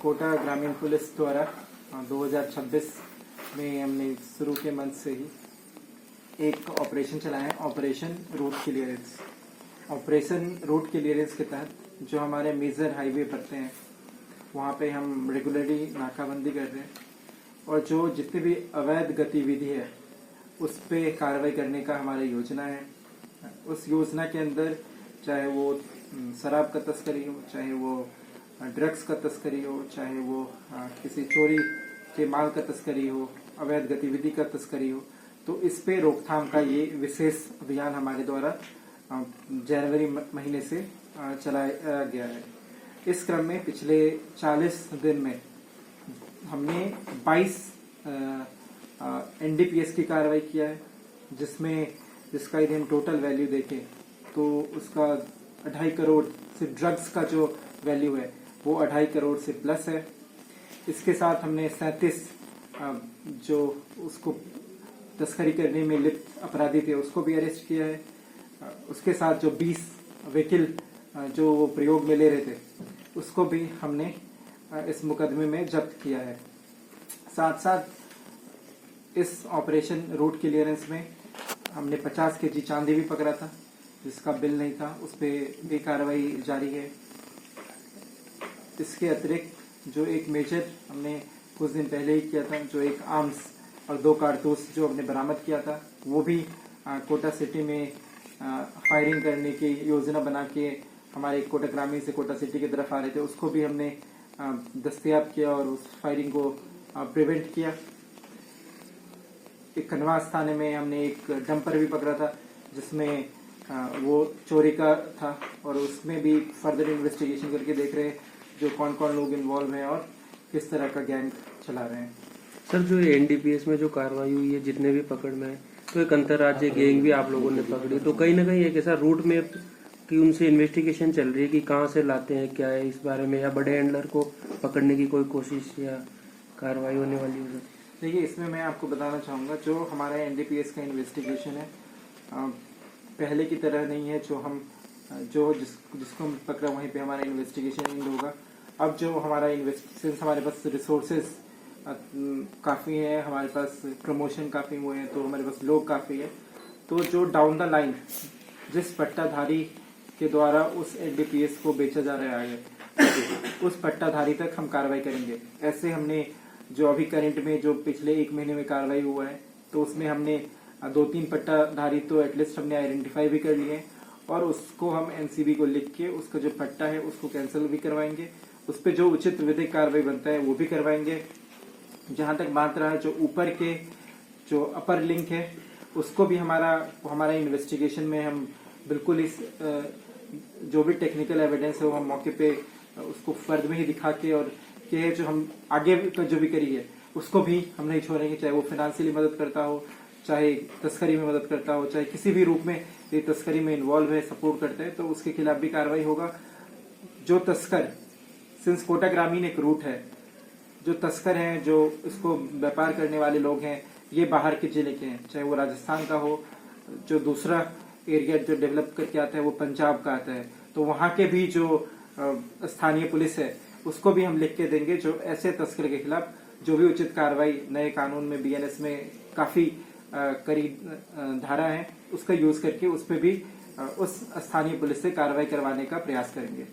कोटा ग्रामीण पुलिस द्वारा 2026 में हमने शुरू के मंथ से ही एक ऑपरेशन चलाया है, operation route clearance. Operation route clearance के तहत जो हमारे मेजर हाईवे पड़ते हैं वहाँ पे हम रेगुलरली नाकाबंदी कर रहे हैं और जो जितनी भी अवैध गतिविधि है उस पे कार्रवाई करने का हमारा योजना है। उस योजना के अंदर चाहे वो शराब का तस्करी हो, चाहे वो ड्रग्स का तस्करी हो, चाहे वो किसी चोरी के माल का तस्करी हो, अवैध गतिविधि का तस्करी हो, तो इस पे रोकथाम का ये विशेष अभियान हमारे द्वारा जनवरी महीने से चलाया गया है। इस क्रम में पिछले 40 दिन में हमने 22 एनडीपीएस की कार्रवाई किया है, जिसका यदि हम टोटल वैल्यू देखें तो उसका 2.5 करोड़ सिर्फ ड्रग्स का जो वैल्यू है वो 2.5 करोड़ से प्लस है। इसके साथ हमने 37 जो उसको तस्करी करने में लिप्त अपराधी थे उसको भी अरेस्ट किया है। उसके साथ जो 20 व्हीकल जो वो प्रयोग में ले रहे थे उसको भी हमने इस मुकदमे में जब्त किया है। साथ साथ इस ऑपरेशन रूट क्लियरेंस में हमने 50 केजी चांदी भी पकड़ा था जिसका बिल नहीं था, उस पर भी कार्रवाई जारी है। इसके अतिरिक्त जो एक मेजर हमने कुछ दिन पहले ही किया था, जो एक आर्म्स और 2 कारतूस जो हमने बरामद किया था, वो भी कोटा सिटी में फायरिंग करने की योजना बना के हमारे कोटा ग्रामीण से कोटा सिटी की तरफ आ रहे थे, उसको भी हमने दस्तयाब किया और उस फायरिंग को प्रिवेंट किया। एक कनवास थाने में हमने एक डंपर भी पकड़ा था जिसमें वो चोरी का था और उसमें भी फर्दर इन्वेस्टिगेशन करके देख रहे हैं जो कौन कौन लोग इन्वॉल्व हैं और किस तरह का गैंग चला रहे हैं। सर, जो एनडीपीएस में जो कार्रवाई हुई है, जितने भी पकड़ में है, तो एक अंतर्राज्यीय गैंग भी आप लोगों ने पकड़ी, तो कहीं ना कहीं एक ऐसा रूट में कि उनसे इन्वेस्टिगेशन चल रही है कि कहाँ से लाते हैं, क्या है इस बारे में, या बड़े हैंडलर को पकड़ने की कोई कोशिश या कार्रवाई होने वाली है? देखिए, इसमें मैं आपको बताना चाहूँगा जो हमारा एनडीपीएस का इन्वेस्टिगेशन है पहले की तरह नहीं है। जिसको हम पकड़ा वहीं पे हमारा इन्वेस्टिगेशन एंड होगा। अब जो हमारा सिंस हमारे पास रिसोर्सेज काफ़ी है, हमारे पास प्रमोशन काफ़ी हुए हैं, तो हमारे पास लोग काफ़ी है, तो जो डाउन द लाइन जिस पट्टाधारी के द्वारा उस एनडीपीएस को बेचा जा रहा है उस पट्टाधारी तक हम कार्रवाई करेंगे। ऐसे हमने जो अभी करंट में जो पिछले 1 महीने में कार्रवाई हुआ है तो उसमें हमने 2-3 पट्टाधारी तो एटलीस्ट हमने आइडेंटिफाई भी कर लिए और उसको हम एनसीबी को लिख के उसका जो पट्टा है उसको कैंसिल भी करवाएंगे। उस पर जो उचित विधिक कार्रवाई बनता है वो भी करवाएंगे। जहां तक बात रहा जो ऊपर के जो अपर लिंक है उसको भी हमारा इन्वेस्टिगेशन में हम बिल्कुल इस जो भी टेक्निकल एविडेंस है वो हम मौके पे उसको फर्द में ही दिखा के और के जो हम आगे जो भी करी है उसको भी हम नहीं छोड़ेंगे, चाहे वो फाइनेंशियली मदद करता हो, चाहे तस्करी में मदद करता हो, चाहे किसी भी रूप में ये तस्करी में इन्वॉल्व है, सपोर्ट करते हैं, तो उसके खिलाफ भी कार्रवाई होगा। जो तस्कर सिंस कोटा ग्रामीण एक रूट है, जो तस्कर हैं, जो इसको व्यापार करने वाले लोग हैं, ये बाहर के जिले के हैं, चाहे वो राजस्थान का हो, जो दूसरा एरिया जो डेवलप करके आता है वो पंजाब का आता है, तो वहां के भी जो स्थानीय पुलिस है उसको भी हम लिख के देंगे जो ऐसे तस्कर के खिलाफ जो भी उचित कार्रवाई नए कानून में बीएनएस में काफी कड़ी धारा है उसका यूज करके उस पर भी उस स्थानीय पुलिस से कार्रवाई करवाने का प्रयास करेंगे।